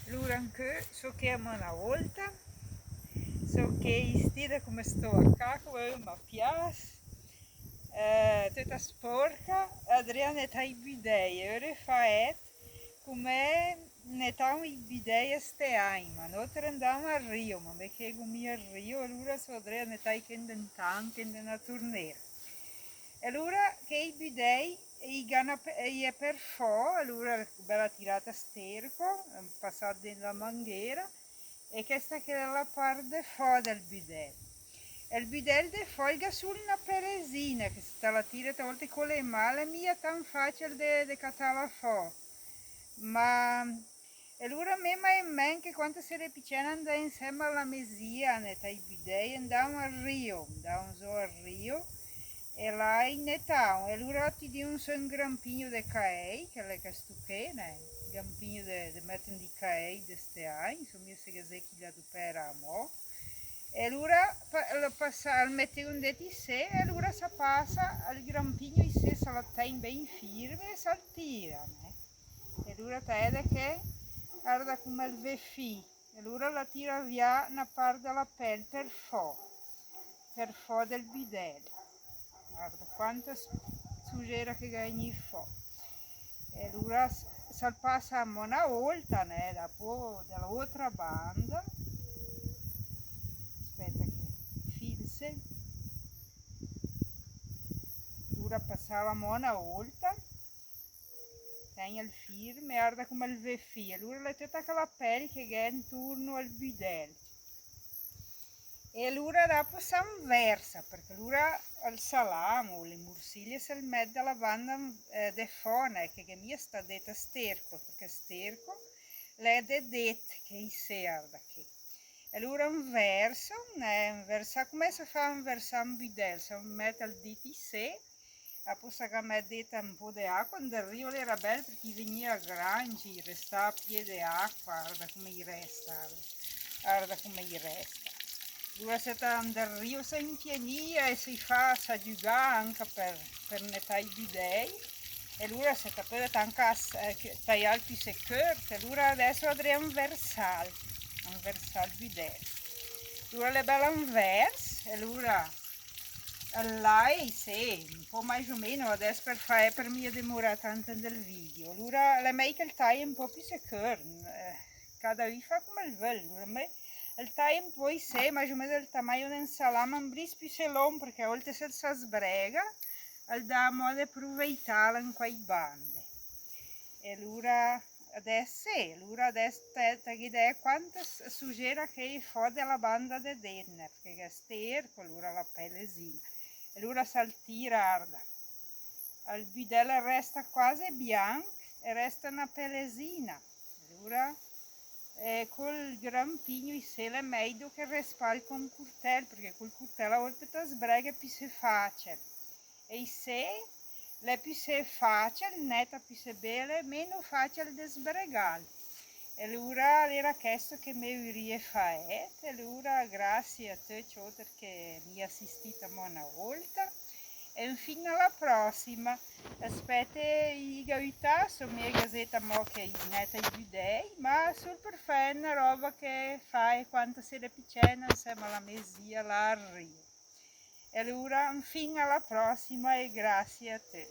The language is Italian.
Allora anche so che una volta, so che stile come sto a caco, ma piace, tutta sporca, Adriana è i bidei, ora fa come ne tamo i bidei ste ma noi andiamo a Rio, ma perché come a Rio, allora so Adriana ne tai che in una tournée. E allora che i bidei e per fo, allora bella tirata a sterco, passata nella manghera, e questa che è la parte fo del bidet. E il bidet de folga su una peresina che sta la tira a volte con le male, mia tan facile de catala fo. Ma e allora a me mai in mente che quando si era piccina andai insieme alla mesia, nei bidet, andavamo a Rio, andavamo su a Rio, e là in età, e allora ti di un grampino di caei, che è questo che è, grampino di mettere di caei, di ste anni, insomma, io so che chi la dupera a mo'. E allora lo passa al mettere un dito in sé, e allora si passa al grampino in sé, se la tiene ben firme e si tira. E allora vede che guarda come il vefì, e allora la tira via una parte della pelle per fo del bidello. Guarda quanta suggera che gagni fa. E allora se passa una volta, dopo dell'altra banda, aspetta che filse, allora passavamo una volta, tenga il firme, guarda come il vefì, allora la tutta la pelle che è intorno al bidello. E allora dopo si inversa, perché allora il salamo, le morsiglie se le mette alla banda de fone, che mi sta detta sterco, perché sterco le è detto che i serda che. E allora inversa come si fa a inversare un bidello, si mette il dito in sé, dopo si mette un po' di acqua, quando arriva era bello perché veniva grandi, restava a piede acqua, guarda come gli resta, guarda come gli resta. Allora si andare al rio si impienia e si fa a giocare anche per metà i bidei e allora si potete anche tagliare più securte, allora adesso andremo a versare il bidet. Allora le belle inverse, allora là sì, un po' più o meno, adesso per me demora tanto del video, allora le meglio che il taglio un po' più secure, cada uno fa come il vuole, il taglio poi se più o meno del taglio di un salame un bris più long perché a volte se si sbrega al dà modo per veitare in quei bande e allora adesso è quanto suggera che fa della banda di denne perché è sterco allora la pellesina e allora saltira arda al bidello resta quasi bianco e resta una pellesina allora col grampino se è meglio che respari con curtello perché col curtello a volte ti sbrega più se facile e se è più se facile netta più se bene meno facile da sbregare e allora era questo che mi vorrei fare e allora grazie a te perché mi hai assistito una volta e fino alla prossima aspetta i gavità sono mia gazzetta mo che netta i giudei ma sul per fare una roba che fai quando sei piccina insieme alla mesia là a Rio e allora fino alla prossima e grazie a te.